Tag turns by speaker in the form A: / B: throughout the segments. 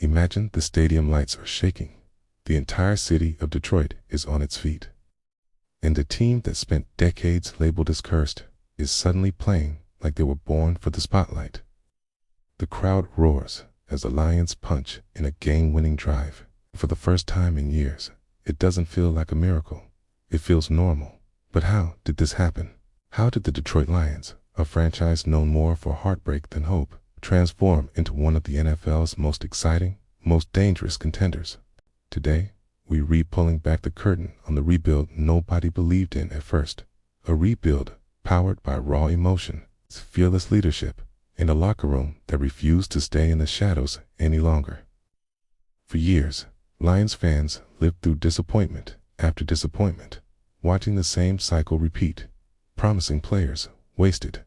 A: Imagine the stadium lights are shaking. The entire city of Detroit is on its feet. And the team that spent decades labeled as cursed is suddenly playing like they were born for the spotlight. The crowd roars as the Lions punch in a game-winning drive. For the first time in years, it doesn't feel like a miracle. It feels normal. But how did this happen? How did the Detroit Lions, a franchise known more for heartbreak than hope, transform into one of the NFL's most exciting, most dangerous contenders? Today, we read pulling back the curtain on the rebuild nobody believed in at first. A rebuild powered by raw emotion, fearless leadership, and a locker room that refused to stay in the shadows any longer. For years, Lions fans lived through disappointment after disappointment, watching the same cycle repeat, promising players wasted,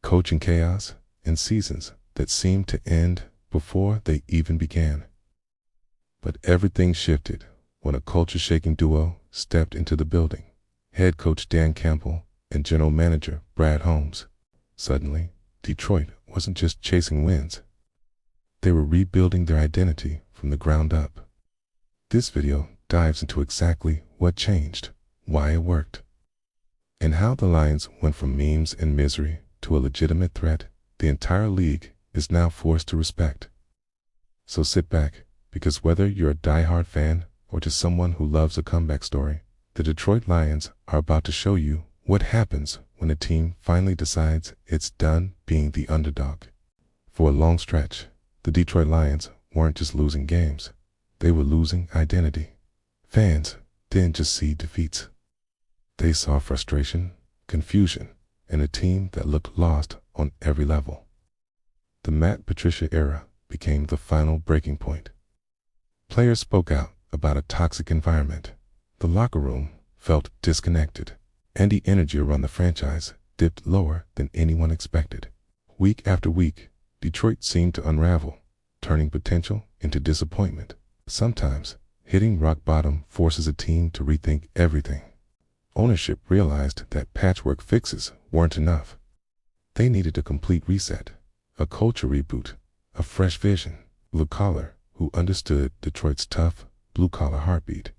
A: coaching chaos, and seasons that seemed to end before they even began. But everything shifted when a culture-shaking duo stepped into the building. Head coach Dan Campbell and general manager Brad Holmes. Suddenly, Detroit wasn't just chasing wins. They were rebuilding their identity from the ground up. This video dives into exactly what changed, why it worked, and how the Lions went from memes and misery to a legitimate threat the entire league is now forced to respect. So sit back, because whether you're a die-hard fan or just someone who loves a comeback story, the Detroit Lions are about to show you what happens when a team finally decides it's done being the underdog. For a long stretch, the Detroit Lions weren't just losing games, they were losing identity. Fans didn't just see defeats. They saw frustration, confusion, and a team that looked lost on every level. The Matt Patricia era became the final breaking point. Players spoke out about a toxic environment. The locker room felt disconnected, and the energy around the franchise dipped lower than anyone expected. Week after week, Detroit seemed to unravel, turning potential into disappointment. Sometimes, hitting rock bottom forces a team to rethink everything. Ownership realized that patchwork fixes weren't enough. They needed a complete reset, a culture reboot, a fresh vision. Blue Collar, who understood Detroit's tough, blue-collar heartbeat.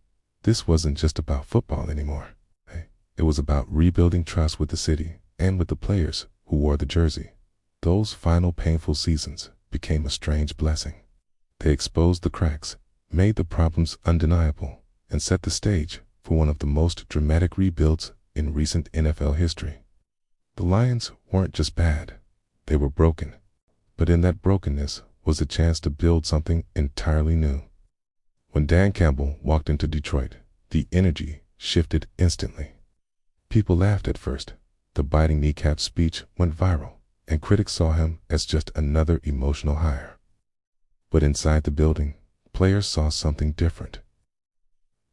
A: This wasn't just about football anymore. It was about rebuilding trust with the city and with the players who wore the jersey. Those final painful seasons became a strange blessing. They exposed the cracks, made the problems undeniable, and set the stage for one of the most dramatic rebuilds in recent NFL history. The Lions weren't just bad, they were broken. But in that brokenness was a chance to build something entirely new. When Dan Campbell walked into Detroit, the energy shifted instantly. People laughed at first. The biting kneecap speech went viral, and critics saw him as just another emotional hire. But inside the building, players saw something different.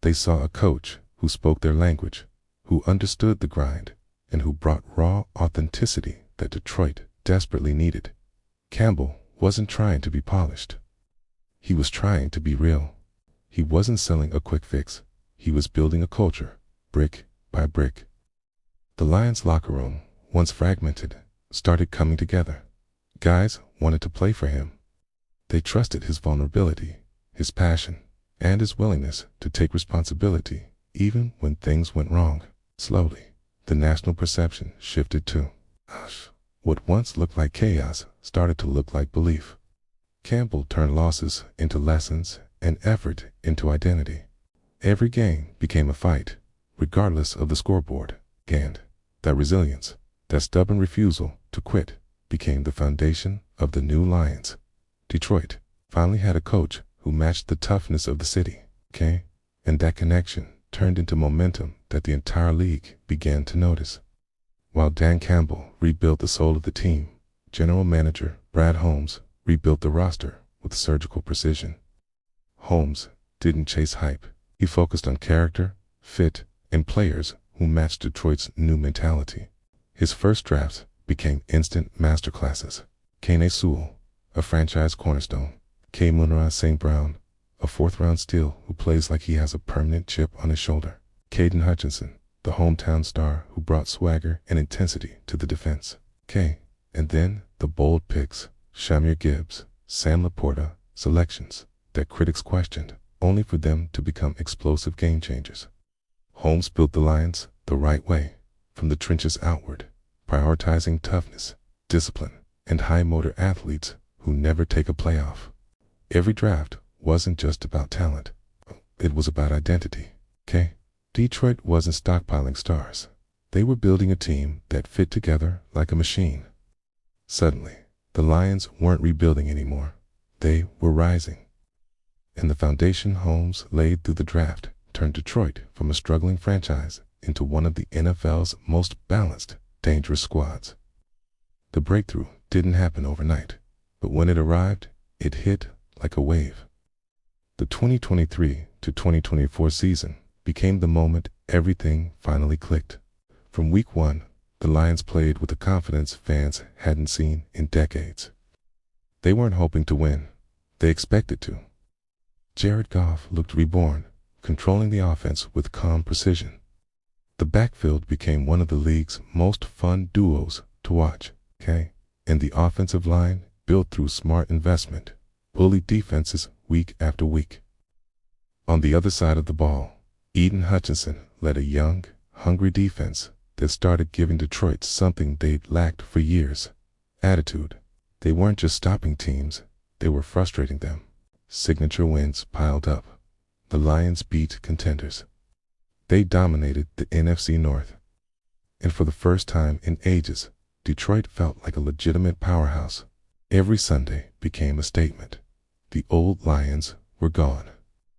A: They saw a coach who spoke their language, who understood the grind, and who brought raw authenticity that Detroit desperately needed. Campbell wasn't trying to be polished. He was trying to be real. He wasn't selling a quick fix. He was building a culture, brick by brick. The Lions locker room, once fragmented, started coming together. Guys wanted to play for him. They trusted his vulnerability, his passion, and his willingness to take responsibility even when things went wrong. Slowly, the national perception shifted too. What once looked like chaos started to look like belief. Campbell turned losses into lessons and effort into identity. Every game became a fight, regardless of the scoreboard. And that resilience, that stubborn refusal to quit, became the foundation of the new Lions. Detroit finally had a coach who matched the toughness of the city, and that connection turned into momentum that the entire league began to notice. While Dan Campbell rebuilt the soul of the team, general manager Brad Holmes rebuilt the roster with surgical precision. Holmes didn't chase hype. He focused on character, fit, and players who matched Detroit's new mentality. His first drafts became instant masterclasses. Kane Sewell, a franchise cornerstone. Amon-Ra St. Brown, a fourth-round steal who plays like he has a permanent chip on his shoulder. Aidan Hutchinson, the hometown star who brought swagger and intensity to the defense. And then the bold picks, Shamir Gibbs, Sam Laporta, selections that critics questioned, only for them to become explosive game changers. Holmes built the Lions the right way, from the trenches outward, prioritizing toughness, discipline, and high-motor athletes who never take a playoff. Every draft wasn't just about talent. It was about identity. Detroit wasn't stockpiling stars. They were building a team that fit together like a machine. Suddenly, the Lions weren't rebuilding anymore. They were rising. And the foundation Holmes laid through the draft turned Detroit from a struggling franchise into one of the NFL's most balanced, dangerous squads. The breakthrough didn't happen overnight, but when it arrived, it hit like a wave. The 2023 to 2024 season became the moment everything finally clicked. From week 1, the Lions played with the confidence fans hadn't seen in decades. They weren't hoping to win. They expected to. Jared Goff looked reborn, controlling the offense with calm precision. The backfield became one of the league's most fun duos to watch, and the offensive line, built through smart investment, bullied defenses week after week. On the other side of the ball, Aidan Hutchinson led a young, hungry defense that started giving Detroit something they'd lacked for years: attitude. They weren't just stopping teams, they were frustrating them. Signature wins piled up. The Lions beat contenders. They dominated the NFC North. And for the first time in ages, Detroit felt like a legitimate powerhouse. Every Sunday became a statement. The old Lions were gone.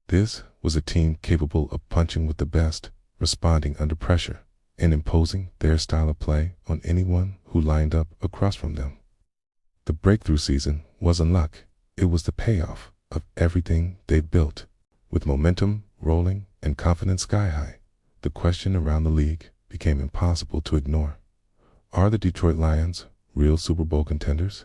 A: This was a team capable of punching with the best, responding under pressure, and imposing their style of play on anyone who lined up across from them. The breakthrough season wasn't luck. It was the payoff of everything they'd built. With momentum rolling and confidence sky high, the question around the league became impossible to ignore. Are the Detroit Lions real Super Bowl contenders?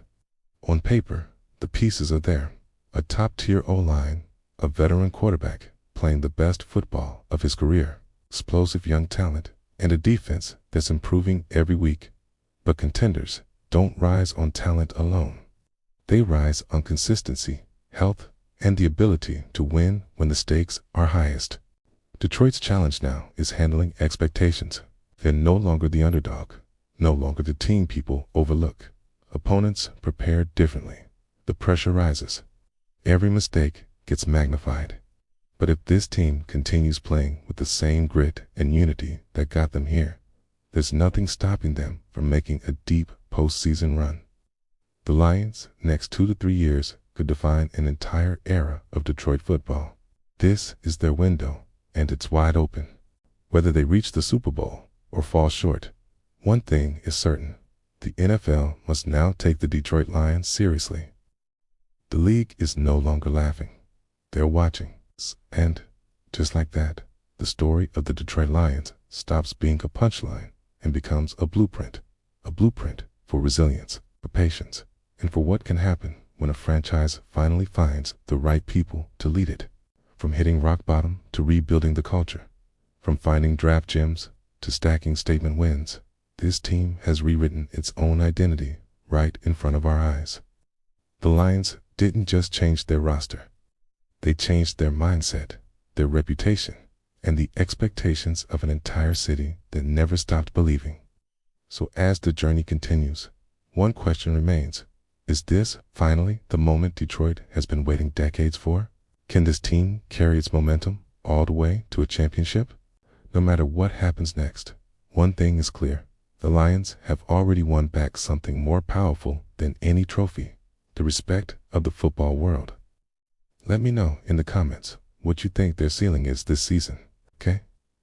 A: On paper, the pieces are there. A top-tier O-line, a veteran quarterback playing the best football of his career, explosive young talent, and a defense that's improving every week. But contenders don't rise on talent alone. They rise on consistency, health, and the ability to win when the stakes are highest. Detroit's challenge now is handling expectations. They're no longer the underdog, no longer the team people overlook. Opponents prepare differently. The pressure rises. Every mistake gets magnified. But if this team continues playing with the same grit and unity that got them here, there's nothing stopping them from making a deep postseason run. The Lions' next 2 to 3 years could define an entire era of Detroit football. This is their window, and it's wide open. Whether they reach the Super Bowl or fall short, one thing is certain: the NFL must now take the Detroit Lions seriously. The league is no longer laughing. They're watching. And, just like that, the story of the Detroit Lions stops being a punchline and becomes a blueprint for resilience, for patience, and for what can happen when a franchise finally finds the right people to lead it. From hitting rock bottom to rebuilding the culture, from finding draft gems to stacking statement wins, this team has rewritten its own identity right in front of our eyes. The Lions didn't just change their roster. They changed their mindset, their reputation, and the expectations of an entire city that never stopped believing. So as the journey continues, one question remains: is this finally the moment Detroit has been waiting decades for? Can this team carry its momentum all the way to a championship? No matter what happens next, one thing is clear: the Lions have already won back something more powerful than any trophy: the respect of the football world. Let me know in the comments what you think their ceiling is this season, okay?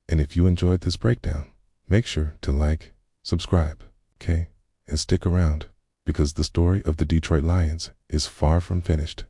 A: And if you enjoyed this breakdown, make sure to like, subscribe, okay? And stick around, because the story of the Detroit Lions is far from finished.